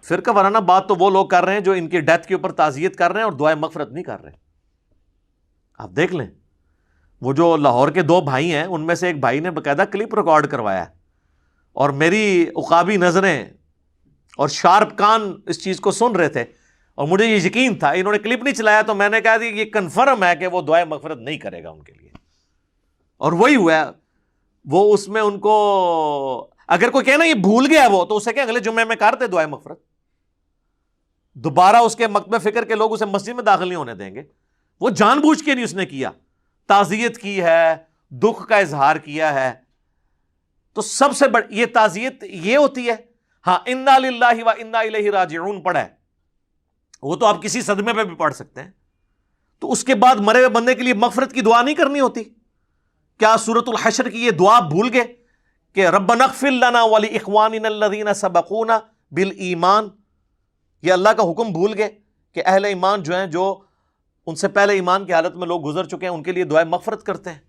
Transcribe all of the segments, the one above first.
فرقہ وارانہ بات تو وہ لوگ کر رہے ہیں جو ان کی ڈیتھ کے اوپر تعزیت کر رہے ہیں اور دعائے مغفرت نہیں کر رہے. آپ دیکھ لیں وہ جو لاہور کے 2 بھائی ہیں ان میں سے ایک بھائی نے باقاعدہ کلپ ریکارڈ کروایا اور میری عقابی نظریں اور شارپ کان اس چیز کو سن رہے تھے اور مجھے یہ یقین تھا. انہوں نے کلپ نہیں چلایا تو میں نے کہا کہ یہ کنفرم ہے کہ وہ دعائے مغفرت نہیں کرے گا ان کے لیے, اور وہی ہوا. وہ اس میں ان کو اگر کوئی کہنا یہ بھول گیا وہ, تو اسے کہ اگلے جمعے میں کرتے دعائے مغفرت. دوبارہ اس کے مکتب فکر کے لوگ اسے مسجد میں داخل نہیں ہونے دیں گے. وہ جان بوجھ کے نہیں اس نے کیا, تعزیت کی ہے, دکھ کا اظہار کیا ہے. تو سب سے بڑی یہ تعزیت یہ ہوتی ہے. ہاں انا للہ و انا الیہ راجعون پڑھا ہے, وہ تو آپ کسی صدمے پہ بھی پڑھ سکتے ہیں. تو اس کے بعد مرے ہوئے بندے کے لیے مغفرت کی دعا نہیں کرنی ہوتی؟ کیا سورۃ الحشر کی یہ دعا بھول گئے کہ ربنا اغفر لنا ولاخواننا الذین سبقونا بالایمان؟ یہ اللہ کا حکم بھول گئے کہ اہل ایمان جو ہیں, جو ان سے پہلے ایمان کی حالت میں لوگ گزر چکے ہیں, ان کے لیے دعائے مغفرت کرتے ہیں.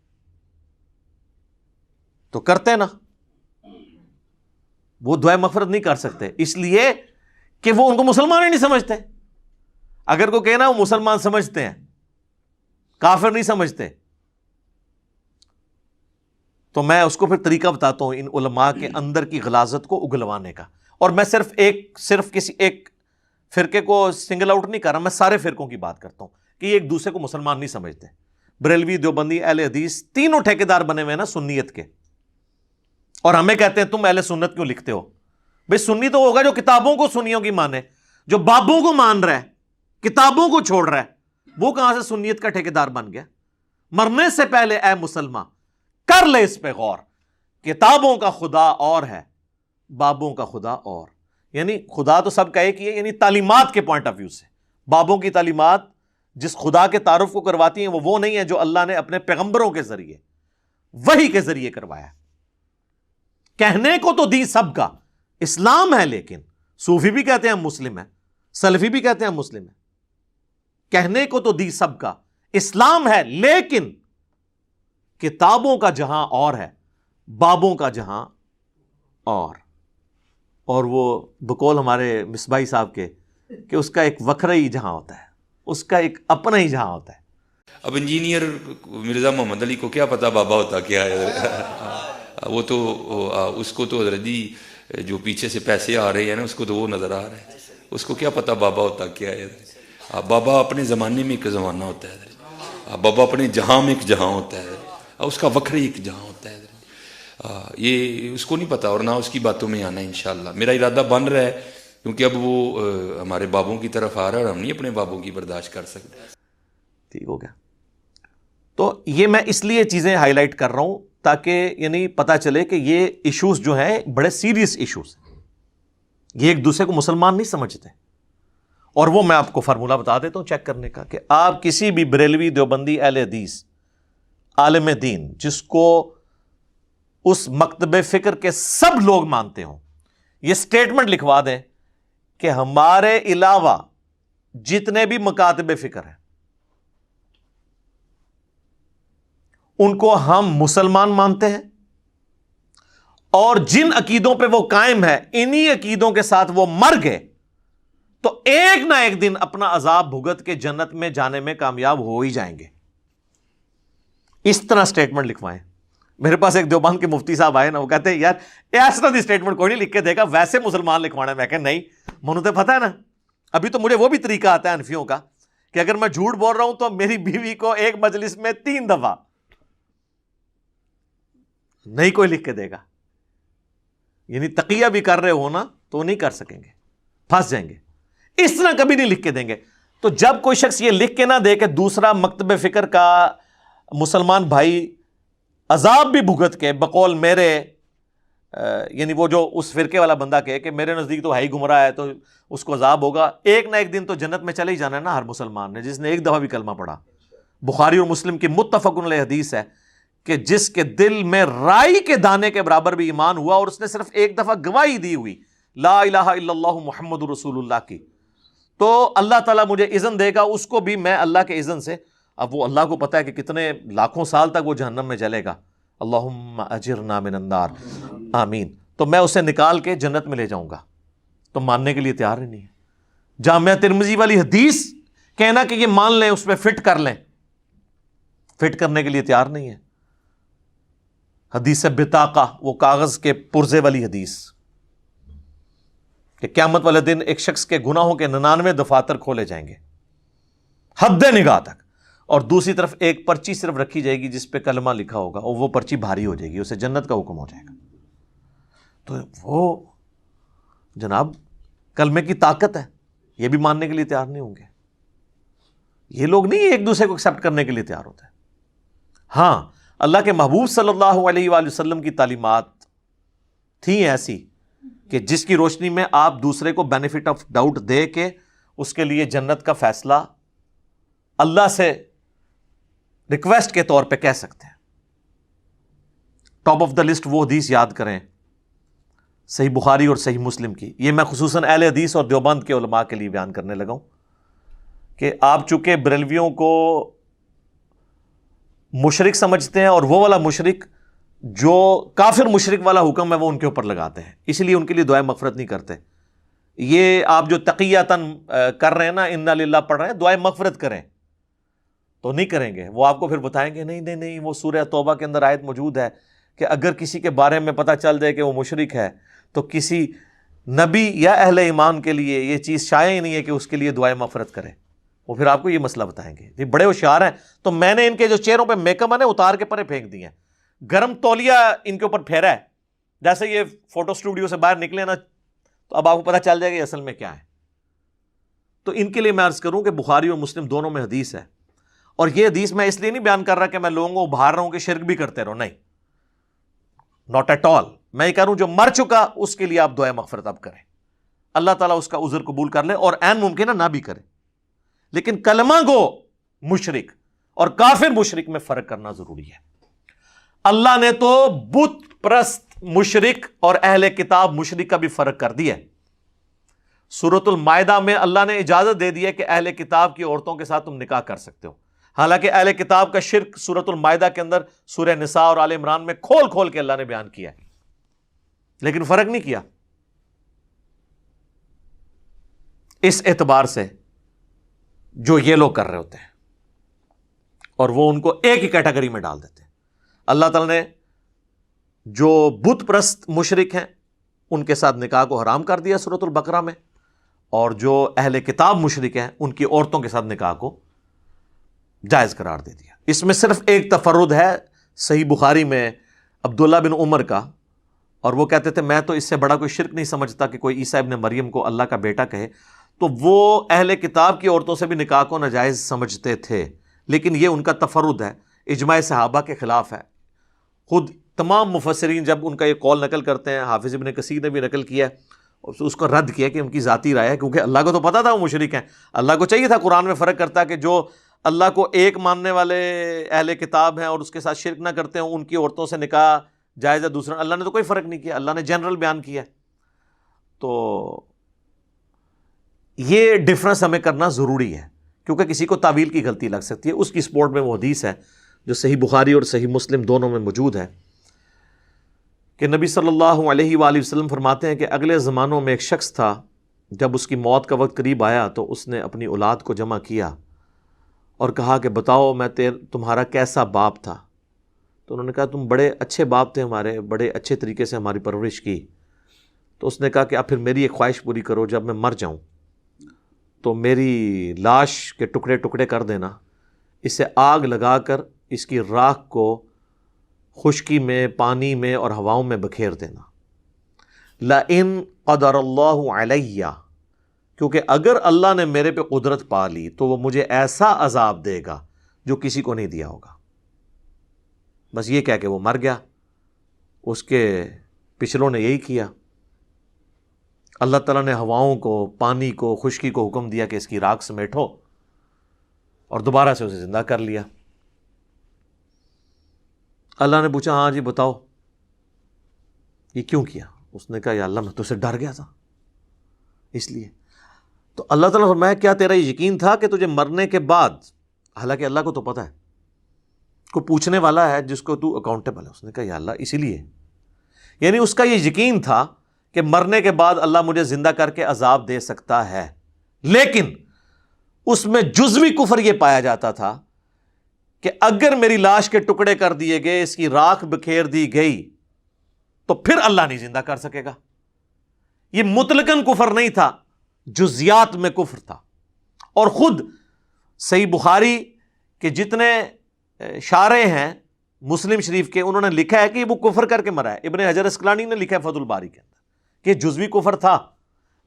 تو کرتے نا, وہ دعائے مغفرت نہیں کر سکتے اس لیے کہ وہ ان کو مسلمان ہی نہیں سمجھتے. اگر کوئی کہنا وہ مسلمان سمجھتے ہیں, کافر نہیں سمجھتے, تو میں اس کو پھر طریقہ بتاتا ہوں ان علماء کے اندر کی غلاظت کو اگلوانے کا. اور میں صرف کسی ایک فرقے کو سنگل آؤٹ نہیں کر رہا, میں سارے فرقوں کی بات کرتا ہوں کہ یہ ایک دوسرے کو مسلمان نہیں سمجھتے. بریلوی, دیوبندی, اہل حدیث تینوں ٹھیکیدار بنے ہوئے ہیں نا سنیت کے, اور ہمیں کہتے ہیں تم اہل سنت کیوں لکھتے ہو؟ بھئی سنی تو ہوگا جو کتابوں کو سنیوں کی مانے. جو بابوں کو مان رہا ہے, کتابوں کو چھوڑ رہا ہے, وہ کہاں سے سنیت کا ٹھیکیدار بن گیا؟ مرنے سے پہلے اے مسلمان کر لے اس پہ غور. کتابوں کا خدا اور ہے, بابوں کا خدا اور. یعنی خدا تو سب کا ایک ہی ہے, یعنی تعلیمات کے پوائنٹ آف ویو سے. بابوں کی تعلیمات جس خدا کے تعارف کو کرواتی ہیں وہ نہیں ہے جو اللہ نے اپنے پیغمبروں کے ذریعے, وحی کے ذریعے کروایا. کہنے کو تو دین سب کا اسلام ہے, لیکن صوفی بھی کہتے ہیں ہم مسلم ہیں, سلفی بھی کہتے ہیں ہم مسلم ہیں. کہنے کو تو دی سب کا اسلام ہے, لیکن کتابوں کا جہاں اور ہے, بابوں کا جہاں اور. اور وہ بقول ہمارے مصباحی صاحب کے کہ اس کا ایک وکھرا ہی جہاں ہوتا ہے, اس کا ایک اپنا ہی جہاں ہوتا ہے. اب انجینئر مرزا محمد علی کو کیا پتا بابا ہوتا کیا ہے؟ وہ تو اس کو تو حضرت جی جو پیچھے سے پیسے آ رہے ہیں نا, اس کو تو وہ نظر آ رہا ہے. اس کو کیا پتا بابا ہوتا کیا ہے؟ بابا اپنے زمانے میں ایک زمانہ ہوتا ہے, بابا اپنے جہاں میں ایک جہاں ہوتا ہے, اس کا وکھرے ایک جہاں ہوتا ہے. یہ اس کو نہیں پتا اور نہ اس کی باتوں میں آنا. انشاءاللہ میرا ارادہ بن رہا ہے, کیونکہ اب وہ ہمارے بابوں کی طرف آ رہا ہے اور ہم نہیں اپنے بابوں کی برداشت کر سکتے. ٹھیک ہو گیا. تو یہ میں اس لیے چیزیں ہائی لائٹ کر رہا ہوں تاکہ یعنی پتہ چلے کہ یہ ایشوز جو ہیں بڑے سیریس ایشوز ہیں. یہ ایک دوسرے کو مسلمان نہیں سمجھتے. اور وہ میں آپ کو فارمولہ بتا دیتا ہوں چیک کرنے کا, کہ آپ کسی بھی بریلوی, دیوبندی, اہل حدیث, عالم دین جس کو اس مکتب فکر کے سب لوگ مانتے ہوں, یہ سٹیٹمنٹ لکھوا دیں کہ ہمارے علاوہ جتنے بھی مکاتب فکر ہیں ان کو ہم مسلمان مانتے ہیں, اور جن عقیدوں پہ وہ قائم ہے انہی عقیدوں کے ساتھ وہ مر گئے تو ایک نہ ایک دن اپنا عذاب بھگت کے جنت میں جانے میں کامیاب ہو ہی جائیں گے. اس طرح سٹیٹمنٹ لکھوائیں. میرے پاس ایک دیوبند کے مفتی صاحب آئے نا, وہ کہتے ہیں یار ایسا دی سٹیٹمنٹ کوئی نہیں لکھ کے دے گا, ویسے مسلمان لکھوانا ہے. میں کہ نہیں, منو تو پتہ ہے نا, ابھی تو مجھے وہ بھی طریقہ آتا ہے انفیوں کا کہ اگر میں جھوٹ بول رہا ہوں تو میری بیوی کو ایک مجلس میں 3 دفعہ نہیں کوئی لکھ کے دے گا. یعنی تقیہ بھی کر رہے ہو نا تو نہیں کر سکیں گے, پھنس جائیں گے. اس طرح کبھی نہیں لکھ کے دیں گے. تو جب کوئی شخص یہ لکھ کے نہ دے کہ دوسرا مکتب فکر کا مسلمان بھائی عذاب بھی بھگت کے بقول میرے, یعنی وہ جو اس فرقے والا بندہ کہے کہ میرے نزدیک تو ہی گمراہ ہے تو اس کو عذاب ہوگا, ایک نہ ایک دن تو جنت میں چلے ہی جانا ہے نا ہر مسلمان نے جس نے ایک دفعہ بھی کلمہ پڑھا. بخاری اور مسلم کی متفق علیہ حدیث ہے کہ جس کے دل میں رائی کے دانے کے برابر بھی ایمان ہوا اور اس نے صرف ایک دفعہ گواہی دی ہوئی لا الہ الا اللہ محمد رسول اللہ کی, تو اللہ تعالیٰ مجھے اذن دے گا اس کو بھی میں اللہ کے اذن سے. اب وہ اللہ کو پتہ ہے کہ کتنے لاکھوں سال تک وہ جہنم میں جلے گا, اللہم اجرنا من النار, آمین. تو میں اسے نکال کے جنت میں لے جاؤں گا. تو ماننے کے لیے تیار ہی نہیں ہے. جامعہ ترمذی والی حدیث کہنا کہ یہ مان لیں، اس پہ فٹ کر لیں، فٹ کرنے کے لیے تیار نہیں ہے. حدیث بطاقہ، وہ کاغذ کے پرزے والی حدیث کہ قیامت والے دن ایک شخص کے گناہوں کے 99 دفاتر کھولے جائیں گے حد نگاہ تک، اور دوسری طرف ایک پرچی صرف رکھی جائے گی جس پہ کلمہ لکھا ہوگا، اور وہ پرچی بھاری ہو جائے گی، اسے جنت کا حکم ہو جائے گا. تو وہ جناب کلمے کی طاقت ہے، یہ بھی ماننے کے لیے تیار نہیں ہوں گے. یہ لوگ نہیں ایک دوسرے کو ایکسپٹ کرنے کے لیے تیار ہوتے ہیں. ہاں، اللہ کے محبوب صلی اللہ علیہ وآلہ وسلم کی تعلیمات تھیں ایسی کہ جس کی روشنی میں آپ دوسرے کو بینیفٹ آف ڈاؤٹ دے کے اس کے لیے جنت کا فیصلہ اللہ سے ریکویسٹ کے طور پہ کہہ سکتے ہیں. ٹاپ آف دا لسٹ وہ حدیث یاد کریں صحیح بخاری اور صحیح مسلم کی. یہ میں خصوصاً اہل حدیث اور دیوبند کے علماء کے لیے بیان کرنے لگا ہوں کہ آپ چونکہ بریلویوں کو مشرک سمجھتے ہیں، اور وہ والا مشرک جو کافر مشرک والا حکم ہے وہ ان کے اوپر لگاتے ہیں، اس لیے ان کے لیے دعائے مغفرت نہیں کرتے. یہ آپ جو تقیتاً کر رہے ہیں نا، انا للہ پڑھ رہے ہیں، دعائے مغفرت کریں، تو نہیں کریں گے. وہ آپ کو پھر بتائیں گے نہیں نہیں نہیں، وہ سورہ توبہ کے اندر آیت موجود ہے کہ اگر کسی کے بارے میں پتہ چل جائے کہ وہ مشرک ہے تو کسی نبی یا اہل ایمان کے لیے یہ چیز شائع ہی نہیں ہے کہ اس کے لیے دعائے مغفرت کرے. وہ پھر آپ کو یہ مسئلہ بتائیں گے. یہ بڑے ہوشیار ہیں. تو میں نے ان کے جو چہروں پہ میک اپ ہے اتار کے پرے پھینک دیے ہیں، گرم تولیہ ان کے اوپر پھیرا ہے. جیسے یہ فوٹو اسٹوڈیو سے باہر نکلے نا تو اب آپ کو پتہ چل جائے گا کہ اصل میں کیا ہے. تو ان کے لیے میں عرض کروں کہ بخاری اور مسلم دونوں میں حدیث ہے، اور یہ حدیث میں اس لیے نہیں بیان کر رہا کہ میں لوگوں کو ابھار رہا ہوں کہ شرک بھی کرتے رہو، نہیں، ناٹ ایٹ آل. میں یہ کہہ رہا ہوں جو مر چکا اس کے لیے آپ دعائے مغفرت اب کریں، اللہ تعالیٰ اس کا عذر قبول کر لے، اور عین ممکن ہے نہ بھی کرے. لیکن کلمہ گو مشرک اور کافر مشرک میں فرق کرنا ضروری ہے. اللہ نے تو بت پرست مشرک اور اہل کتاب مشرک کا بھی فرق کر دیا ہے. سورۃ المائدہ میں اللہ نے اجازت دے دی ہے کہ اہل کتاب کی عورتوں کے ساتھ تم نکاح کر سکتے ہو. حالانکہ اہل کتاب کا شرک سورۃ المائدہ کے اندر سورہ نساء اور آل عمران میں کھول کھول کے اللہ نے بیان کیا ہے، لیکن فرق نہیں کیا. اس اعتبار سے جو یہ لوگ کر رہے ہوتے ہیں اور وہ ان کو ایک ہی کیٹیگری میں ڈال دیتے ہیں. اللہ تعالیٰ نے جو بت پرست مشرک ہیں ان کے ساتھ نکاح کو حرام کر دیا سورۃ البقرہ میں، اور جو اہل کتاب مشرک ہیں ان کی عورتوں کے ساتھ نکاح کو جائز قرار دے دیا. اس میں صرف ایک تفرد ہے صحیح بخاری میں عبداللہ بن عمر کا، اور وہ کہتے تھے میں تو اس سے بڑا کوئی شرک نہیں سمجھتا کہ کوئی عیسیٰ ابن مریم کو اللہ کا بیٹا کہے. تو وہ اہل کتاب کی عورتوں سے بھی نکاح کو ناجائز سمجھتے تھے، لیکن یہ ان کا تفرد ہے، اجماع صحابہ کے خلاف ہے. خود تمام مفسرین جب ان کا یہ قول نقل کرتے ہیں، حافظ ابن کثیر نے بھی نقل کیا ہے، اس کو رد کیا کہ ان کی ذاتی رائے ہے، کیونکہ اللہ کو تو پتا تھا وہ مشرک ہیں. اللہ کو چاہیے تھا قرآن میں فرق کرتا کہ جو اللہ کو ایک ماننے والے اہل کتاب ہیں اور اس کے ساتھ شرک نہ کرتے ہیں ان کی عورتوں سے نکاح جائز ہے. دوسرا اللہ نے تو کوئی فرق نہیں کیا، اللہ نے جنرل بیان کیا. تو یہ ڈفرنس ہمیں کرنا ضروری ہے، کیونکہ کسی کو تعویل کی غلطی لگ سکتی ہے. اس کی سپورٹ میں وہ حدیث ہے جو صحیح بخاری اور صحیح مسلم دونوں میں موجود ہے کہ نبی صلی اللہ علیہ وآلہ وسلم فرماتے ہیں کہ اگلے زمانوں میں ایک شخص تھا، جب اس کی موت کا وقت قریب آیا تو اس نے اپنی اولاد کو جمع کیا اور کہا کہ بتاؤ میں تمہارا کیسا باپ تھا. تو انہوں نے کہا تم بڑے اچھے باپ تھے ہمارے، بڑے اچھے طریقے سے ہماری پرورش کی. تو اس نے کہا کہ اب پھر میری ایک خواہش پوری کرو، جب میں مر جاؤں تو میری لاش کے ٹکڑے ٹکڑے کر دینا، اسے آگ لگا کر اس کی راکھ کو خشکی میں، پانی میں اور ہواؤں میں بکھیر دینا. لَإِن قَدَرَ اللَّهُ عَلَيَّ، کیونکہ اگر اللہ نے میرے پہ قدرت پا لی تو وہ مجھے ایسا عذاب دے گا جو کسی کو نہیں دیا ہوگا. بس یہ کہہ کے وہ مر گیا. اس کے پچھلوں نے یہی کیا. اللہ تعالیٰ نے ہواؤں کو، پانی کو، خشکی کو حکم دیا کہ اس کی راکھ سمیٹو، اور دوبارہ سے اسے زندہ کر لیا. اللہ نے پوچھا ہاں جی بتاؤ یہ کیوں کیا؟ اس نے کہا یا اللہ میں تو سے ڈر گیا تھا اس لیے. تو اللہ تعالیٰ نے فرمایا کیا تیرا یہ یقین تھا کہ تجھے مرنے کے بعد، حالانکہ اللہ کو تو پتہ ہے، کو پوچھنے والا ہے جس کو تو اکاؤنٹیبل ہے. اس نے کہا یا اللہ اسی لیے، یعنی اس کا یہ یقین تھا کہ مرنے کے بعد اللہ مجھے زندہ کر کے عذاب دے سکتا ہے، لیکن اس میں جزوی کفر یہ پایا جاتا تھا کہ اگر میری لاش کے ٹکڑے کر دیے گئے، اس کی راکھ بکھیر دی گئی، تو پھر اللہ نہیں زندہ کر سکے گا۔ یہ مطلقاً کفر نہیں تھا، جزیات میں کفر تھا۔ اور خود صحیح بخاری کے جتنے شارح ہیں مسلم شریف کے، انہوں نے لکھا ہے کہ وہ کفر کر کے مرا ہے۔ ابن حجر اسقلانی نے لکھا ہے فتح الباری کے اندر کہ جزوی کفر تھا،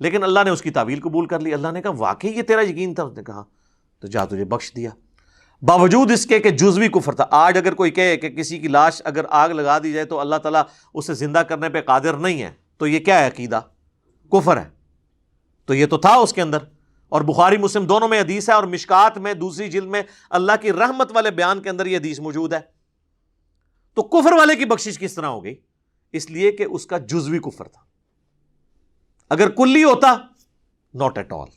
لیکن اللہ نے اس کی تعویل قبول کر لی۔ اللہ نے کہا واقعی یہ تیرا یقین تھا؟ اس نے کہا تو جا تجھے بخش دیا، باوجود اس کے کہ جزوی کفر تھا۔ آج اگر کوئی کہے کہ کسی کی لاش اگر آگ لگا دی جائے تو اللہ تعالیٰ اسے زندہ کرنے پہ قادر نہیں ہے، تو یہ کیا ہے؟ عقیدہ کفر ہے۔ تو یہ تو تھا اس کے اندر، اور بخاری مسلم دونوں میں حدیث ہے، اور مشکات میں دوسری جلد میں اللہ کی رحمت والے بیان کے اندر یہ حدیث موجود ہے۔ تو کفر والے کی بخشش کس طرح ہو گئی؟ اس لیے کہ اس کا جزوی کفر تھا۔ اگر کلی ہوتا ناٹ ایٹ آل۔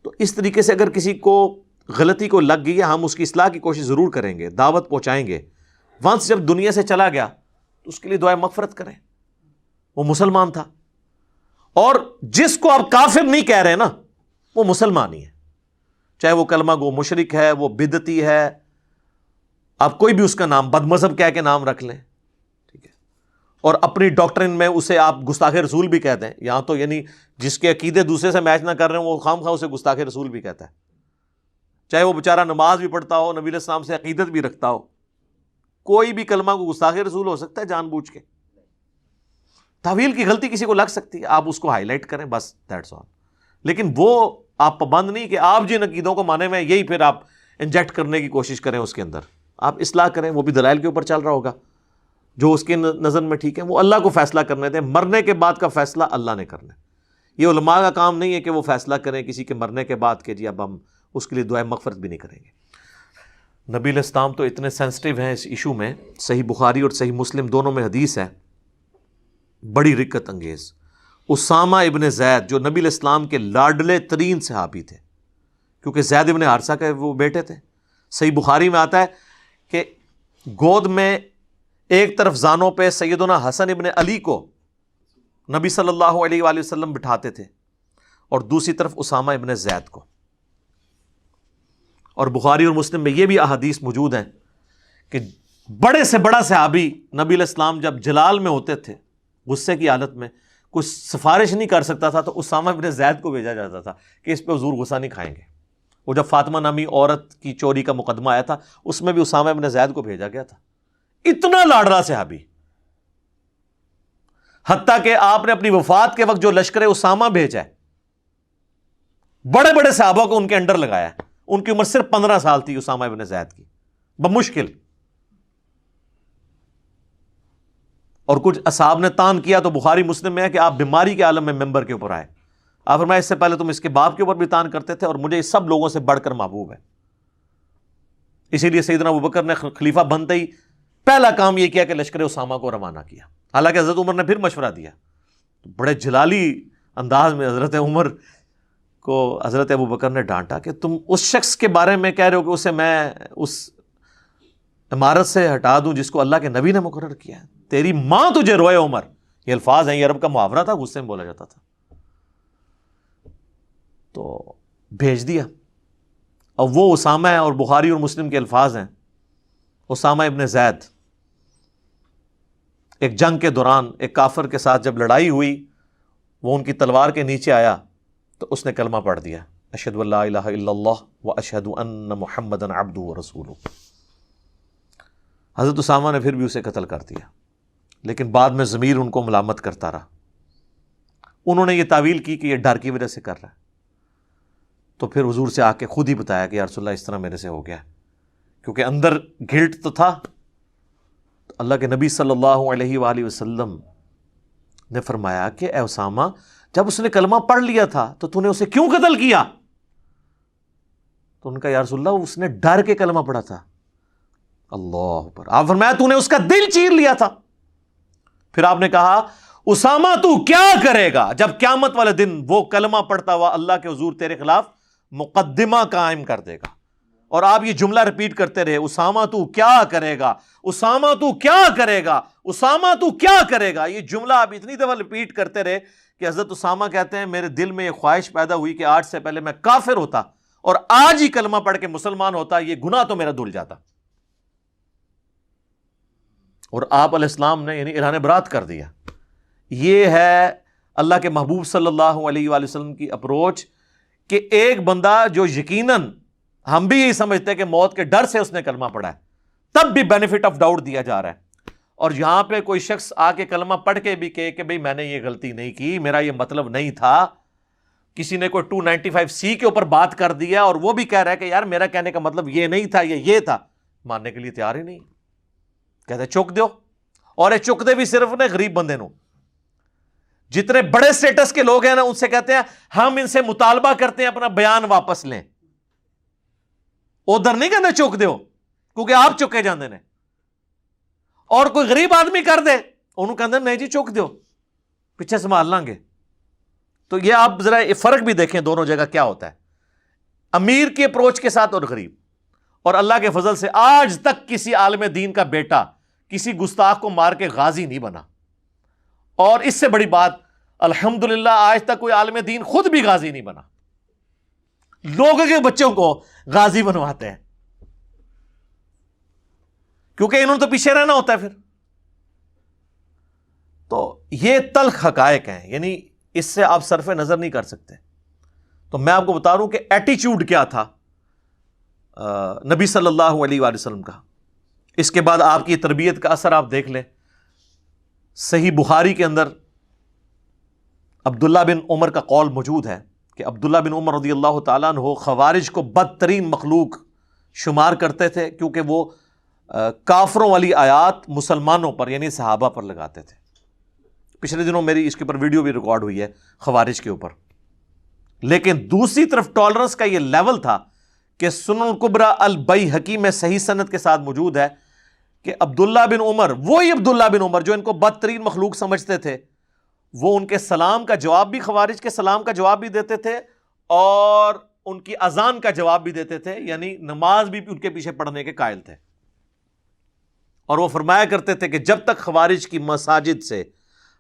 تو اس طریقے سے اگر کسی کو غلطی کو لگ گئی ہے، ہم اس کی اصلاح کی کوشش ضرور کریں گے، دعوت پہنچائیں گے۔ ونس جب دنیا سے چلا گیا تو اس کے لیے دعائے مغفرت کریں، وہ مسلمان تھا۔ اور جس کو آپ کافر نہیں کہہ رہے نا، وہ مسلمان ہی ہے، چاہے وہ کلمہ گو مشرک ہے، وہ بدعتی ہے، آپ کوئی بھی اس کا نام بد مذہب کہہ کے نام رکھ لیں، ٹھیک ہے، اور اپنی ڈاکٹرن میں اسے آپ گستاخ رسول بھی کہتے ہیں۔ یہاں تو یعنی جس کے عقیدے دوسرے سے میچ نہ کر رہے ہیں وہ خام خواہ اسے گستاخ رسول بھی کہتا ہے، چاہے وہ بیچارہ نماز بھی پڑھتا ہو، نبی علیہ السلام سے عقیدت بھی رکھتا ہو۔ کوئی بھی کلمہ کو گستاخ رسول ہو سکتا ہے جان بوجھ کے۔ تعویل کی غلطی کسی کو لگ سکتی ہے، آپ اس کو ہائی لائٹ کریں، بس دیٹس آل۔ لیکن وہ آپ پابند نہیں کہ آپ جن عقیدوں کو مانے ہوئے یہی پھر آپ انجیکٹ کرنے کی کوشش کریں اس کے اندر۔ آپ اصلاح کریں، وہ بھی دلائل کے اوپر چل رہا ہوگا، جو اس کے نظر میں ٹھیک ہے وہ اللہ کو فیصلہ کرنے دیں۔ مرنے کے بعد کا فیصلہ اللہ نے کرنا ہے، یہ علماء کا کام نہیں ہے کہ وہ فیصلہ کریں کسی کے مرنے کے بعد کہ جی اب ہم اس کے لیے دعائے مغفرت بھی نہیں کریں گے۔ نبی علیہ السلام تو اتنے سینسٹیو ہیں اس ایشو میں، صحیح بخاری اور صحیح مسلم دونوں میں حدیث ہے بڑی رقت انگیز۔ اسامہ ابن زید جو نبی علیہ السلام کے لاڈلے ترین صحابی تھے، کیونکہ زید ابن حارثہ کے وہ بیٹے تھے، صحیح بخاری میں آتا ہے کہ گود میں ایک طرف زانوں پہ سیدنا حسن ابن علی کو نبی صلی اللہ علیہ وآلہ وسلم بٹھاتے تھے، اور دوسری طرف اسامہ ابن زید کو۔ اور بخاری اور مسلم میں یہ بھی احادیث موجود ہیں کہ بڑے سے بڑا صحابی نبی علیہ السلام جب جلال میں ہوتے تھے، غصے کی حالت میں، کچھ سفارش نہیں کر سکتا تھا تو اسامہ ابن زید کو بھیجا جاتا تھا کہ اس پہ حضور غصہ نہیں کھائیں گے۔ وہ جب فاطمہ نامی عورت کی چوری کا مقدمہ آیا تھا اس میں بھی اسامہ ابن زید کو بھیجا گیا تھا۔ اتنا لاڈلا صحابی، حتیٰ کہ آپ نے اپنی وفات کے وقت جو لشکر اسامہ بھیجا ہے، بڑے بڑے صحابہ کو ان کے انڈر لگایا ہے، ان کی عمر صرف 15 سال تھی اسامہ ابن زید کی، بمشکل۔ اور کچھ اصحاب نے تان کیا تو بخاری مسلم میں ہے کہ آپ بیماری کے عالم میں ممبر کے اوپر آئے، آپ فرمایا اس سے پہلے تم اس کے باپ کے اوپر بھی تان کرتے تھے اور مجھے اس سب لوگوں سے بڑھ کر محبوب ہے۔ اسی لیے سیدنا ابوبکر نے خلیفہ بنتے ہی پہلا کام یہ کیا کہ لشکر اسامہ کو روانہ کیا، حالانکہ حضرت عمر نے پھر مشورہ دیا۔ بڑے جلالی انداز میں حضرت عمر کو حضرت ابوبکر نے ڈانٹا کہ تم اس شخص کے بارے میں کہہ رہے ہو کہ اسے میں اس عمارت سے ہٹا دوں جس کو اللہ کے نبی نے مقرر کیا ہے، تیری ماں تجھے روئے عمر۔ یہ الفاظ ہیں، یہ عرب کا محاورہ تھا، غصے میں بولا جاتا تھا۔ تو بھیج دیا، اور وہ اسامہ ہے، اور بخاری اور مسلم کے الفاظ ہیں، اسامہ ابن زید ایک جنگ کے دوران ایک کافر کے ساتھ جب لڑائی ہوئی، وہ ان کی تلوار کے نیچے آیا تو اس نے کلمہ پڑھ دیا، اشہد ان لا الہ الا اللہ واشہد ان محمدًا عبدہ ورسولہ۔ حضرت اسامہ نے پھر بھی اسے قتل کر دیا، لیکن بعد میں ضمیر ان کو ملامت کرتا رہا۔ انہوں نے یہ تعویل کی کہ یہ ڈر کی وجہ سے کر رہا ہے، تو پھر حضور سے آ کے خود ہی بتایا کہ یا رسول اللہ اس طرح میرے سے ہو گیا، کیونکہ اندر گلٹ تو تھا۔ تو اللہ کے نبی صلی اللہ علیہ وآلہ وسلم نے فرمایا کہ اے اسامہ، جب اس نے کلمہ پڑھ لیا تھا تو تو نے اسے کیوں قتل کیا؟ تو ان کا یا رسول اللہ اس نے ڈر کے کلمہ پڑھا تھا۔ اللہ اکبر۔ آپ فرمایا تو نے اس کا دل چیر لیا تھا۔ پھر آپ نے کہا اسامہ تو کیا کرے گا جب قیامت والے دن وہ کلمہ پڑھتا ہوا اللہ کے حضور تیرے خلاف مقدمہ قائم کر دے گا، اور آپ یہ جملہ ریپیٹ کرتے رہے، اسامہ تو کیا کرے گا، اسامہ تو کیا کرے گا، اسامہ تو کیا کرے گا، یہ جملہ آپ اتنی دفعہ ریپیٹ کرتے رہے کہ حضرت اسامہ کہتے ہیں میرے دل میں یہ خواہش پیدا ہوئی کہ آج سے پہلے میں کافر ہوتا اور آج ہی کلمہ پڑھ کے مسلمان ہوتا، یہ گناہ تو میرا دھل جاتا۔ اور آپ علیہ السلام نے یعنی اعلان برات کر دیا۔ یہ ہے اللہ کے محبوب صلی اللہ علیہ وآلہ وسلم کی اپروچ، کہ ایک بندہ جو یقیناً ہم بھی یہی سمجھتے ہیں کہ موت کے ڈر سے اس نے کلمہ پڑھا ہے، تب بھی بینیفٹ آف ڈاؤٹ دیا جا رہا ہے، اور یہاں پہ کوئی شخص آ کے کلمہ پڑھ کے بھی کہے کہ بھئی میں نے یہ غلطی نہیں کی، میرا یہ مطلب نہیں تھا، کسی نے کوئی 295C کے اوپر بات کر دیا اور وہ بھی کہہ رہا ہے کہ یار میرا کہنے کا مطلب یہ نہیں تھا، یہ تھا، ماننے کے لیے تیار ہی نہیں، کہتے چک دو، اور یہ چک دے بھی صرف نے غریب بندے نو، جتنے بڑے سٹیٹس کے لوگ ہیں نا ان سے کہتے ہیں ہم ان سے مطالبہ کرتے ہیں اپنا بیان واپس لیں، ادھر نہیں کہتے چک دو کیونکہ آپ چکے جاندے نے، اور کوئی غریب آدمی کر دے انہوں کہتے ہیں نہیں جی چک دو پیچھے سنبھال لیں گے۔ تو یہ آپ ذرا فرق بھی دیکھیں دونوں جگہ کیا ہوتا ہے، امیر کی اپروچ کے ساتھ اور غریب۔ اور اللہ کے فضل سے آج تک کسی عالم دین کا بیٹا کسی گستاخ کو مار کے غازی نہیں بنا، اور اس سے بڑی بات الحمدللہ آج تک کوئی عالم دین خود بھی غازی نہیں بنا، لوگوں کے بچوں کو غازی بنواتے ہیں، کیونکہ انہوں نے تو پیچھے رہنا ہوتا ہے پھر۔ تو یہ تلخ حقائق ہیں، یعنی اس سے آپ صرف نظر نہیں کر سکتے۔ تو میں آپ کو بتا رہا ہوں کہ ایٹیچیوڈ کیا تھا نبی صلی اللہ علیہ وآلہ وسلم کا۔ اس کے بعد آپ کی تربیت کا اثر آپ دیکھ لیں، صحیح بخاری کے اندر عبداللہ بن عمر کا قول موجود ہے کہ عبداللہ بن عمر رضی اللہ تعالیٰ عنہ خوارج کو بدترین مخلوق شمار کرتے تھے، کیونکہ وہ کافروں والی آیات مسلمانوں پر یعنی صحابہ پر لگاتے تھے۔ پچھلے دنوں میری اس کے اوپر ویڈیو بھی ریکارڈ ہوئی ہے خوارج کے اوپر۔ لیکن دوسری طرف ٹالرنس کا یہ لیول تھا کہ سنن الکبریٰ البیہقی میں صحیح سند کے ساتھ موجود ہے کہ عبداللہ بن عمر، وہی عبداللہ بن عمر جو ان کو بدترین مخلوق سمجھتے تھے، وہ ان کے سلام کا جواب بھی، خوارج کے سلام کا جواب بھی دیتے تھے اور ان کی اذان کا جواب بھی دیتے تھے، یعنی نماز بھی ان کے پیچھے پڑھنے کے قائل تھے۔ اور وہ فرمایا کرتے تھے کہ جب تک خوارج کی مساجد سے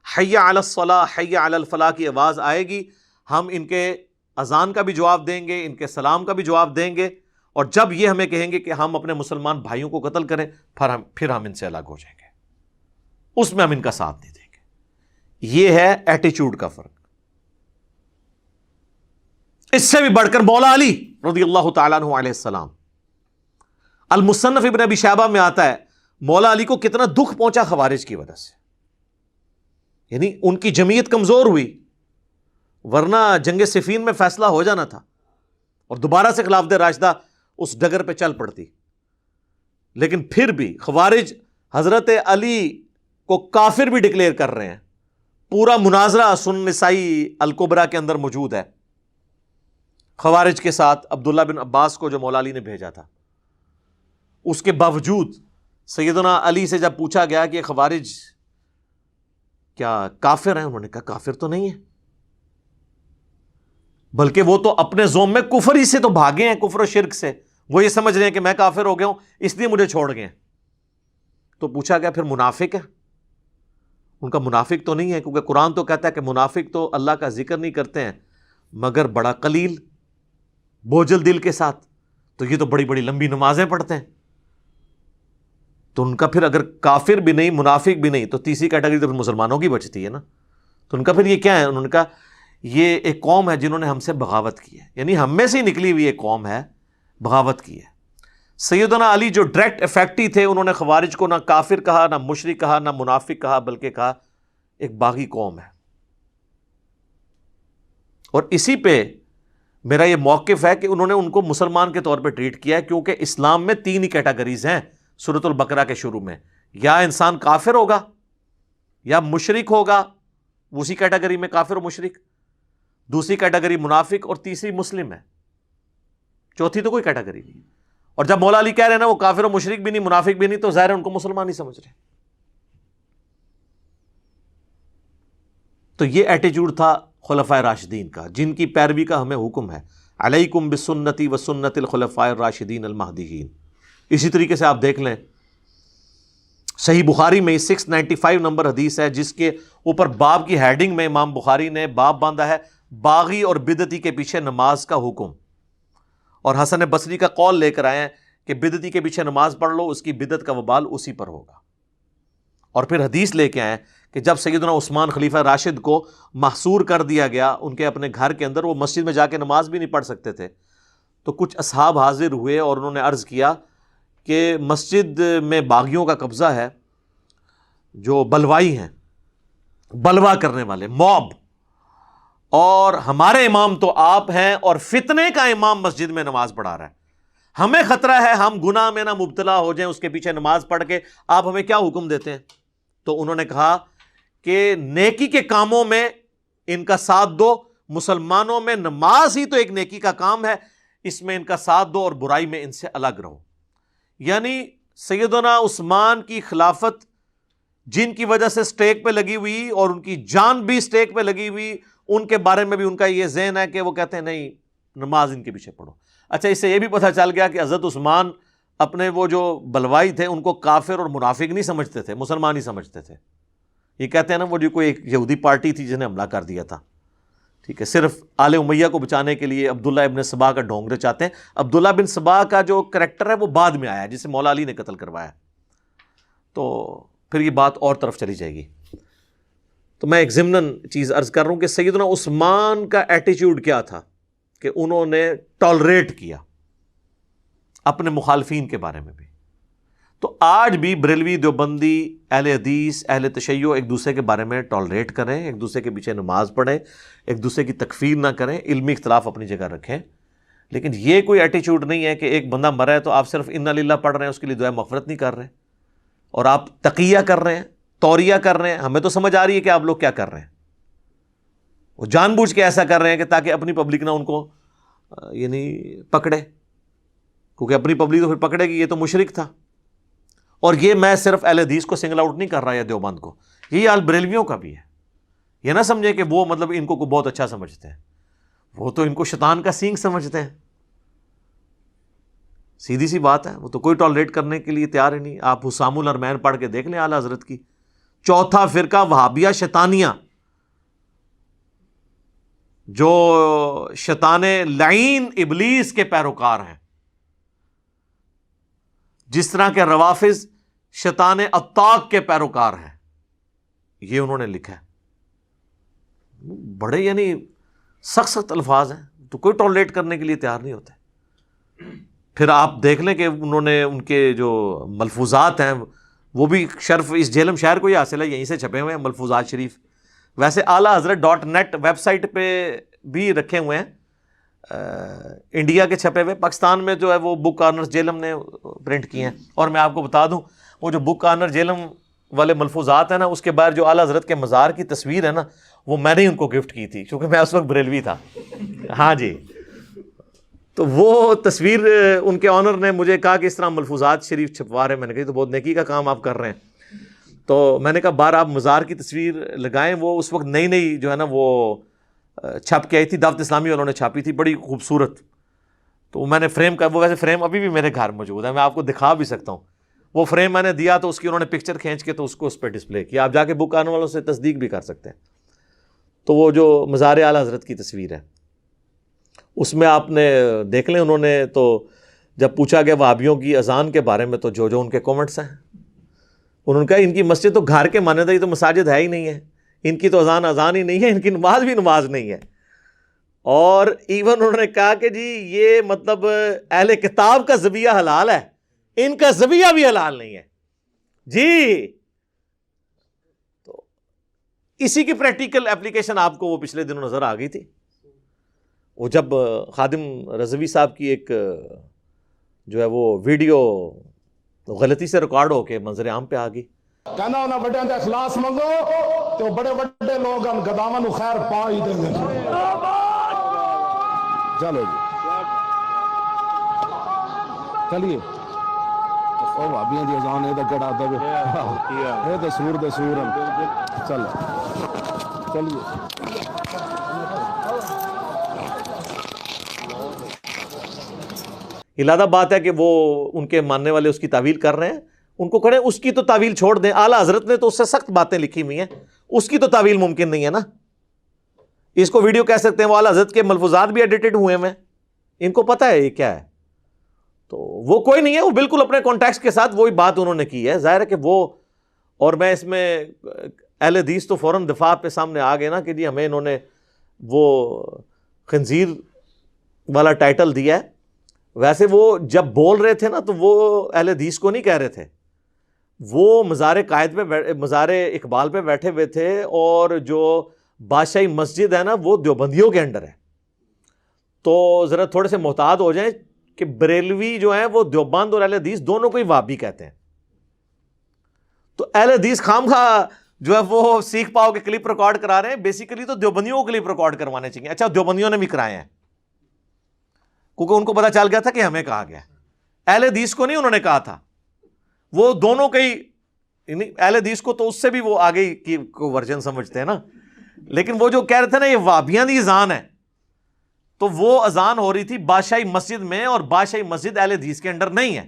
حی علی الصلاۃ حی علی الفلاح کی آواز آئے گی، ہم ان کے اذان کا بھی جواب دیں گے، ان کے سلام کا بھی جواب دیں گے، اور جب یہ ہمیں کہیں گے کہ ہم اپنے مسلمان بھائیوں کو قتل کریں پھر ہم ان سے الگ ہو جائیں گے، اس میں ہم ان کا ساتھ نہیں دیں گے۔ یہ ہے ایٹیچیوڈ کا فرق۔ اس سے بھی بڑھ کر مولا علی رضی اللہ تعالیٰ عنہ علیہ السلام، المصنف ابن ابی شیبہ میں آتا ہے مولا علی کو کتنا دکھ پہنچا خوارج کی وجہ سے، یعنی ان کی جمعیت کمزور ہوئی، ورنہ جنگ صفین میں فیصلہ ہو جانا تھا اور دوبارہ سے خلافت راشدہ اس ڈگر پہ چل پڑتی، لیکن پھر بھی خوارج حضرت علی کو کافر بھی ڈکلیئر کر رہے ہیں۔ پورا مناظرہ سنن نسائی الکبریٰ کے اندر موجود ہے خوارج کے ساتھ، عبداللہ بن عباس کو جو مولا علی نے بھیجا تھا۔ اس کے باوجود سیدنا علی سے جب پوچھا گیا کہ خوارج کیا کافر ہیں، انہوں نے کہا کافر تو نہیں ہے، بلکہ وہ تو اپنے زوم میں کفر ہی سے تو بھاگے ہیں، کفر و شرک سے، وہ یہ سمجھ رہے ہیں کہ میں کافر ہو گیا ہوں اس لیے مجھے چھوڑ گئے ہیں۔ تو پوچھا گیا پھر منافق ہے؟ ان کا منافق تو نہیں ہے، کیونکہ قرآن تو کہتا ہے کہ منافق تو اللہ کا ذکر نہیں کرتے ہیں مگر بڑا قلیل، بوجھل دل کے ساتھ، تو یہ تو بڑی بڑی لمبی نمازیں پڑھتے ہیں۔ تو ان کا پھر اگر کافر بھی نہیں منافق بھی نہیں تو تیسری کیٹیگری تو مسلمانوں کی بچتی ہے نا، تو ان کا پھر یہ کیا ہے؟ انہوں نے کہا یہ ایک قوم ہے جنہوں نے ہم سے بغاوت کی ہے، یعنی ہم میں سے ہی نکلی ہوئی ایک قوم ہے، بغاوت کی ہے۔ سیدنا علی جو ڈائریکٹ افیکٹ ہی تھے، انہوں نے خوارج کو نہ کافر کہا، نہ مشرک کہا، نہ منافق کہا، بلکہ کہا ایک باغی قوم ہے۔ اور اسی پہ میرا یہ موقف ہے کہ انہوں نے ان کو مسلمان کے طور پہ ٹریٹ کیا ہے، کیونکہ اسلام میں 3 ہی کیٹیگریز ہیں سورۃ البقرہ کے شروع میں، یا انسان کافر ہوگا یا مشرک ہوگا، اسی کیٹیگری میں کافر و مشرک، دوسری کیٹیگری منافق، اور تیسری مسلم ہے، چوتھی تو کوئی کیٹیگری نہیں۔ اور جب مولا علی کہہ رہے ہیں نا وہ کافر و مشرک بھی نہیں منافق بھی نہیں، تو ظاہر ہے ان کو مسلمان ہی سمجھ رہے ہیں۔ تو یہ ایٹیچیوڈ تھا خلفائے راشدین کا، جن کی پیروی کا ہمیں حکم ہے۔ علیکم بسنتی و سنت الخلفاء الراشدین المہدیین. اسی طریقے سے آپ دیکھ لیں صحیح بخاری میں 695 نمبر حدیث ہے جس کے اوپر باب کی ہیڈنگ میں امام بخاری نے باب باندھا ہے باغی اور بدعتی کے پیچھے نماز کا حکم. اور حسن بصری کا قول لے کر آئے ہیں کہ بدعتی کے پیچھے نماز پڑھ لو، اس کی بدعت کا وبال اسی پر ہوگا. اور پھر حدیث لے کے آئے کہ جب سیدنا عثمان خلیفہ راشد کو محصور کر دیا گیا ان کے اپنے گھر کے اندر، وہ مسجد میں جا کے نماز بھی نہیں پڑھ سکتے تھے، تو کچھ اصحاب حاضر ہوئے اور انہوں نے عرض کیا کہ مسجد میں باغیوں کا قبضہ ہے، جو بلوائی ہیں، بلوا کرنے والے، موب، اور ہمارے امام تو آپ ہیں اور فتنے کا امام مسجد میں نماز پڑھا رہا ہے، ہمیں خطرہ ہے ہم گناہ میں نہ مبتلا ہو جائیں اس کے پیچھے نماز پڑھ کے، آپ ہمیں کیا حکم دیتے ہیں؟ تو انہوں نے کہا کہ نیکی کے کاموں میں ان کا ساتھ دو، مسلمانوں میں نماز ہی تو ایک نیکی کا کام ہے، اس میں ان کا ساتھ دو اور برائی میں ان سے الگ رہو. یعنی سیدنا عثمان کی خلافت جن کی وجہ سے سٹیک پہ لگی ہوئی اور ان کی جان بھی سٹیک پہ لگی ہوئی، ان کے بارے میں بھی ان کا یہ ذہن ہے کہ وہ کہتے ہیں نہیں نماز ان کے پیچھے پڑھو. اچھا، اس سے یہ بھی پتہ چل گیا کہ حضرت عثمان اپنے وہ جو بلوائی تھے ان کو کافر اور منافق نہیں سمجھتے تھے، مسلمان ہی سمجھتے تھے. یہ کہتے ہیں نا وہ جو کوئی ایک یہودی پارٹی تھی جس نے حملہ کر دیا تھا، ٹھیک ہے، صرف آل امیہ کو بچانے کے لیے عبداللہ ابن سبا کا ڈھونگ رچاتے ہیں. عبداللہ بن سبا کا جو کریکٹر ہے وہ بعد میں آیا جسے مولا علی نے قتل کروایا، تو پھر یہ بات اور طرف چلی جائے گی. تو میں ایک ضمناً چیز عرض کر رہا ہوں کہ سیدنا عثمان کا ایٹیچیوڈ کیا تھا کہ انہوں نے ٹالریٹ کیا اپنے مخالفین کے بارے میں بھی. تو آج بھی بریلوی، دیوبندی، اہل حدیث، اہل تشیع ایک دوسرے کے بارے میں ٹالریٹ کریں، ایک دوسرے کے پیچھے نماز پڑھیں، ایک دوسرے کی تکفیر نہ کریں، علمی اختلاف اپنی جگہ رکھیں، لیکن یہ کوئی ایٹیچیوڈ نہیں ہے کہ ایک بندہ مرا ہے تو آپ صرف انا للہ پڑھ رہے ہیں، اس کے لیے دعائے مغفرت نہیں کر رہے اور آپ تقیہ کر رہے ہیں، توریہ کر رہے ہیں. ہمیں تو سمجھ آ رہی ہے کہ آپ لوگ کیا کر رہے ہیں. وہ جان بوجھ کے ایسا کر رہے ہیں کہ تاکہ اپنی پبلک نہ ان کو یعنی پکڑے، کیونکہ اپنی پبلک تو پھر پکڑے گی، یہ تو مشرک تھا. اور یہ میں صرف اہل حدیث کو سنگل آؤٹ نہیں کر رہا یا دیوبند کو، یہی حال بریلویوں کا بھی ہے. یہ نہ سمجھے کہ وہ مطلب ان کو بہت اچھا سمجھتے ہیں، وہ تو ان کو شیطان کا سینگ سمجھتے ہیں. سیدھی سی بات ہے، وہ تو کوئی ٹالریٹ کرنے کے لیے تیار ہی نہیں. آپ حسام الارمین پڑھ کے دیکھ لیں اعلیٰ حضرت کی. چوتھا فرقہ وہابیہ شیطانیہ، جو شیطان لعین ابلیس کے پیروکار ہیں، جس طرح کے روافض شیطان عطاق کے پیروکار ہیں، یہ انہوں نے لکھا ہے. بڑے یعنی سخت سخت الفاظ ہیں، تو کوئی ٹالریٹ کرنے کے لیے تیار نہیں ہوتے. پھر آپ دیکھ لیں کہ انہوں نے ان کے جو ملفوظات ہیں وہ بھی شرف اس جہلم شہر کو ہی حاصل ہے، یہیں سے چھپے ہوئے ہیں ملفوظات شریف. ویسے اعلیٰ حضرت .net ویب سائٹ پہ بھی رکھے ہوئے ہیں، انڈیا کے چھپے ہوئے. پاکستان میں جو ہے وہ بک کارنر جہلم نے پرنٹ کیے ہیں. اور میں آپ کو بتا دوں وہ جو بک کارنر جہلم والے ملفوظات ہیں نا، اس کے بعد جو اعلیٰ حضرت کے مزار کی تصویر ہے نا، وہ میں نے ان کو گفٹ کی تھی کیونکہ میں اس وقت بریلوی تھا. ہاں جی، تو وہ تصویر ان کے آنر نے مجھے کہا کہ اس طرح ملفوظات شریف چھپوا رہے ہیں. میں نے کہا تو بہت نیکی کا کام آپ کر رہے ہیں. تو میں نے کہا بار آپ مزار کی تصویر لگائیں. وہ اس وقت نئی نئی جو ہے نا وہ چھپ کے آئی تھی، دعوت اسلامی والوں نے چھاپی تھی، بڑی خوبصورت. تو میں نے فریم کا، وہ ویسے فریم ابھی بھی میرے گھر موجود ہے، میں آپ کو دکھا بھی سکتا ہوں. وہ فریم میں نے دیا تو اس کی انہوں نے پکچر کھینچ کے تو اس کو اس پہ ڈسپلے کیا. آپ جا کے بک آنے والوں سے تصدیق بھی کر سکتے ہیں. تو وہ جو مزار اعلیٰ حضرت کی تصویر ہے اس میں آپ نے دیکھ لیں. انہوں نے تو جب پوچھا گیا وہابیوں کی اذان کے بارے میں تو جو ان کے کومنٹس ہیں، انہوں نے کہا ان کی مسجد تو گھر کے مانند ہے، یہ تو مساجد ہے ہی نہیں ہے، ان کی تو اذان ہی نہیں ہے، ان کی نماز بھی نماز نہیں ہے. اور ایون انہوں نے کہا کہ جی یہ مطلب اہل کتاب کا ذبیحہ حلال ہے، ان کا ذبیحہ بھی حلال نہیں ہے جی. تو اسی کی پریکٹیکل اپلیکیشن آپ کو وہ پچھلے دنوں نظر آ گئی تھی. وہ جب خادم رضوی صاحب کی ایک جو ہے وہ ویڈیو غلطی سے ریکارڈ ہو کے منظر عام پہ آ گئی. کہنا ہونا بڑے تے اخلاص منگو تو بڑے بڑے لوگ ہم گداواں نو خیر پا ہی دیں گے. چلو جی چلیے او بھابیاں دی اذان اے تے کڑا دے اے تے سور چلو چلیے. علیحدہ بات ہے کہ وہ ان کے ماننے والے اس کی تعویل کر رہے ہیں، ان کو کہے اس کی تو تعویل چھوڑ دیں، اعلیٰ حضرت نے تو اس سے سخت باتیں لکھی ہوئی ہیں، اس کی تو تعویل ممکن نہیں ہے نا. اس کو ویڈیو کہہ سکتے ہیں، وہ اعلیٰ حضرت کے ملفوظات بھی ایڈیٹڈ ہوئے ہیں، ان کو پتہ ہے یہ کیا ہے. تو وہ کوئی نہیں ہے، وہ بالکل اپنے کانٹیکسٹ کے ساتھ وہی بات انہوں نے کی ہے. ظاہر ہے کہ وہ، اور میں اس میں اہل حدیث تو فوراً دفاع پہ سامنے آ گئے نا کہ جی ہمیں انہوں نے وہ خنزیر والا ٹائٹل دیا ہے. ویسے وہ جب بول رہے تھے نا تو وہ اہل حدیث کو نہیں کہہ رہے تھے، وہ مزار قائد پہ، مزار اقبال پہ بیٹھے ہوئے تھے، اور جو بادشاہی مسجد ہے نا وہ دیوبندیوں کے انڈر ہے. تو ذرا تھوڑے سے محتاط ہو جائیں کہ بریلوی جو ہیں وہ دیوبند اور اہل حدیث دونوں کو ہی وہابی کہتے ہیں. تو اہل حدیث خام خواہ جو ہے وہ سیکھ پاؤ کے کلپ ریکارڈ کرا رہے ہیں، بیسیکلی تو دیوبندیوں کو کلپ ریکارڈ کروانے چاہیے. اچھا دیوبندیوں نے بھی کرائے ہیں کیونکہ ان کو پتا چل گیا تھا کہ ہمیں کہا گیا. اہل حدیث کو نہیں انہوں نے کہا تھا، وہ دونوں کا ہی، اہل حدیث کو تو اس سے بھی وہ آگے کی ورژن سمجھتے ہیں نا. لیکن وہ جو کہہ رہے تھے نا یہ وہابیاں دی اذان ہے، تو وہ اذان ہو رہی تھی بادشاہی مسجد میں، اور بادشاہی مسجد اہل حدیث کے انڈر نہیں ہے،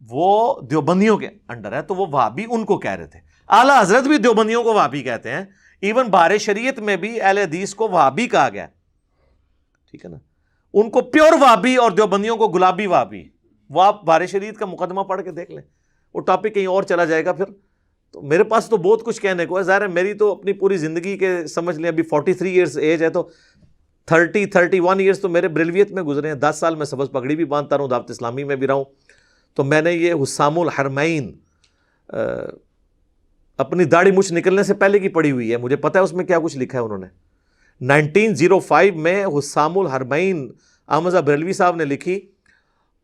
وہ دیوبندیوں کے انڈر ہے. تو وہ وہابی ان کو کہہ رہے تھے. اعلیٰ حضرت بھی دیوبندیوں کو وہابی کہتے ہیں، ایون بہار شریعت میں بھی اہل حدیث کو وہابی کہا گیا. ٹھیک ہے نا، ان کو پیور وہابی اور دیوبندیوں کو گلابی وہابی. وہ آپ بہار شریعت کا مقدمہ پڑھ کے دیکھ لیں، وہ ٹاپک کہیں اور چلا جائے گا پھر. تو میرے پاس تو بہت کچھ کہنے کو ہے. ظاہر ہے میری تو اپنی پوری زندگی کے سمجھ لیں ابھی 43 ایئرس ایج ہے، تو 31 ایئرس تو میرے بریلویت میں گزرے ہیں. 10 سال میں سبز پگڑی بھی باندھتا رہوں، دعوت اسلامی میں بھی رہوں. تو میں نے یہ حسام الحرمین اپنی داڑھی مچھ نکلنے سے پہلے کی پڑھی ہوئی ہے، مجھے پتہ ہے اس میں کیا کچھ لکھا ہے انہوں نے. 1905 میں حسام الحرمین احمد رضا بریلوی صاحب نے لکھی،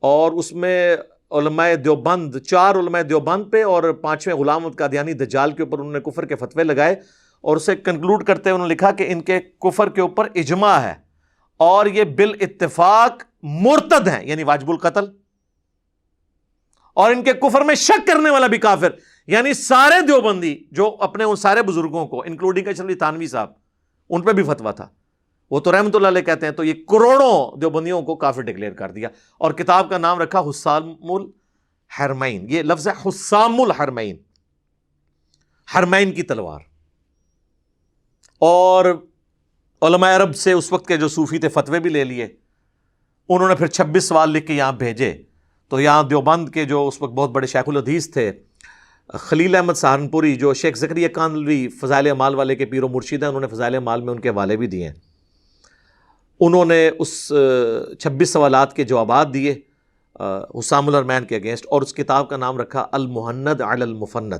اور اس میں علماء دیوبند، 4 علماء دیوبند پہ اور 5ویں غلام احمد قادیانی دجال کے اوپر انہوں نے کفر کے فتوے لگائے، اور اسے کنکلوڈ کرتے ہوئے انہوں نے لکھا کہ ان کے کفر کے اوپر اجماع ہے، اور یہ بالاتفاق مرتد ہیں، یعنی واجب القتل، اور ان کے کفر میں شک کرنے والا بھی کافر. یعنی سارے دیوبندی جو اپنے ان سارے بزرگوں کو انکلوڈنگ اشرف علی تھانوی صاحب، ان پہ بھی فتویٰ تھا، وہ تو رحمۃ اللہ علیہ کہتے ہیں. تو یہ کروڑوں دیوبندیوں کو کافر ڈکلیئر کر دیا، اور کتاب کا نام رکھا حسام الحرمین. یہ لفظ ہے حسام الحرمین، حرمین کی تلوار. اور علماء عرب سے اس وقت کے جو صوفی تھے فتوے بھی لے لیے. انہوں نے پھر 26 سوال لکھ کے یہاں بھیجے. تو یہاں دیوبند کے جو اس وقت بہت بڑے شیخ الحدیث تھے، خلیل احمد سہارنپوری، جو شیخ زکریا کاندھلوی فضائل اعمال والے کے پیر و مرشد ہیں، انہوں نے فضائل اعمال میں ان کے حوالے بھی دیے ہیں. انہوں نے اس 26 سوالات کے جوابات دیے حسام الحرمین کے اگینسٹ، اور اس کتاب کا نام رکھا المہند علی المفند،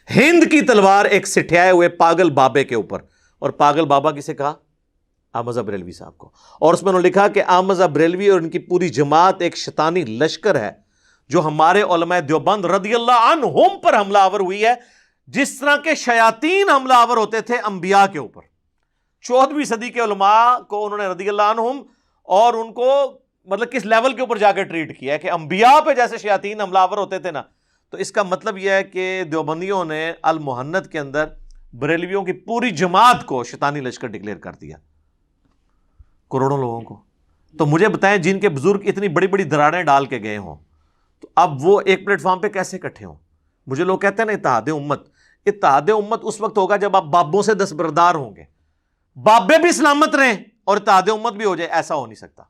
ہند کی تلوار ایک سٹھیائے ہوئے پاگل بابے کے اوپر. اور پاگل بابا کسے کہا؟ احمد رضا بریلوی صاحب کو. اور اس میں انہوں نے لکھا کہ احمد رضا بریلوی اور ان کی پوری جماعت ایک شیطانی لشکر ہے جو ہمارے علماء دیوبند رضی اللہ عنہم پر حملہ آور ہوئی ہے، جس طرح کے شیاطین حملہ آور ہوتے تھے انبیاء کے اوپر. 14ویں صدی کے علماء کو انہوں نے رضی اللہ عنہم، اور ان کو مطلب کس لیول کے اوپر جا کے ٹریٹ کیا ہے کہ انبیاء پہ جیسے شیاطین حملہ آور ہوتے تھے نا. تو اس کا مطلب یہ ہے کہ دیوبندیوں نے المہند کے اندر بریلویوں کی پوری جماعت کو شیطانی لشکر ڈکلیئر کر دیا، کروڑوں لوگوں کو. تو مجھے بتائیں جن کے بزرگ اتنی بڑی بڑی دراڑیں ڈال کے گئے ہوں، تو اب وہ ایک پلیٹ فارم پہ کیسے اکٹھے ہوں؟ مجھے لوگ کہتے ہیں نا اتحاد امت. اتحاد امت اس وقت ہوگا جب آپ بابوں سے دستبردار ہوں گے، بابے بھی سلامت رہیں اور اتحاد امت بھی ہو جائے. ایسا ہو نہیں سکتا،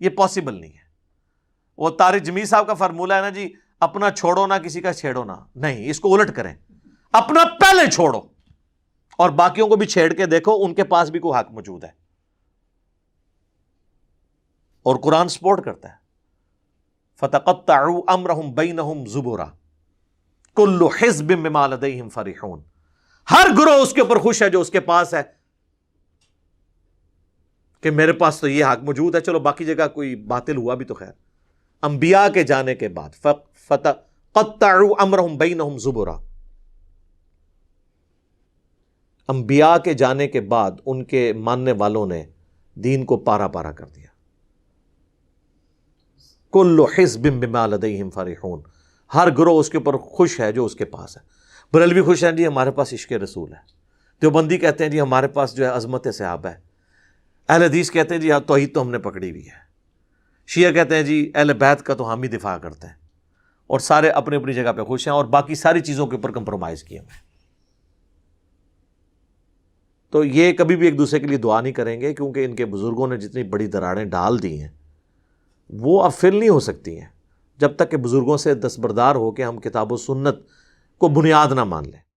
یہ پاسبل نہیں ہے. وہ طارق جمیل صاحب کا فارمولہ ہے نا جی، اپنا چھوڑو نہ کسی کا چھیڑو نہ. نہیں، اس کو الٹ کریں، اپنا پہلے چھوڑو اور باقیوں کو بھی چھیڑ کے دیکھو، ان کے پاس بھی کوئی حق موجود ہے. اور قرآن سپورٹ کرتا ہے، فَتَقَطَّعُوا أَمْرَهُمْ بَيْنَهُمْ زُبُرًا كُلُّ حِزْبٍ بِمَا لَدَيْهِمْ فَرِحُونَ. ہر گروہ اس کے اوپر خوش ہے جو اس کے پاس ہے، کہ میرے پاس تو یہ حق موجود ہے، چلو باقی جگہ کوئی باطل ہوا بھی تو خیر. انبیاء کے جانے کے بعد فَتَقَطَّعُوا أَمْرَهُمْ بَيْنَهُمْ زُبُرًا، انبیاء کے جانے کے بعد ان کے ماننے والوں نے دین کو پارا پارا کر دیا. کل حزب بما لدیہم فرحون، ہر گروہ اس کے اوپر خوش ہے جو اس کے پاس ہے. بریلوی خوش ہیں جی ہمارے پاس عشق رسول ہے، دیوبندی کہتے ہیں جی ہمارے پاس جو ہے عظمت صحابہ ہے، اہل حدیث کہتے ہیں جی توحید تو ہم نے پکڑی ہوئی ہے، شیعہ کہتے ہیں جی اہل بیت کا تو ہم ہی دفاع کرتے ہیں، اور سارے اپنی اپنی جگہ پہ خوش ہیں اور باقی ساری چیزوں کے اوپر کمپرومائز کیے ہوئے ہیں۔ تو یہ کبھی بھی ایک دوسرے کے لیے دعا نہیں کریں گے، کیونکہ ان کے بزرگوں نے جتنی بڑی دراڑیں ڈال دی ہیں وہ اب فل نہیں ہو سکتی ہیں جب تک کہ بزرگوں سے دستبردار ہو کے ہم کتاب و سنت کو بنیاد نہ مان لیں۔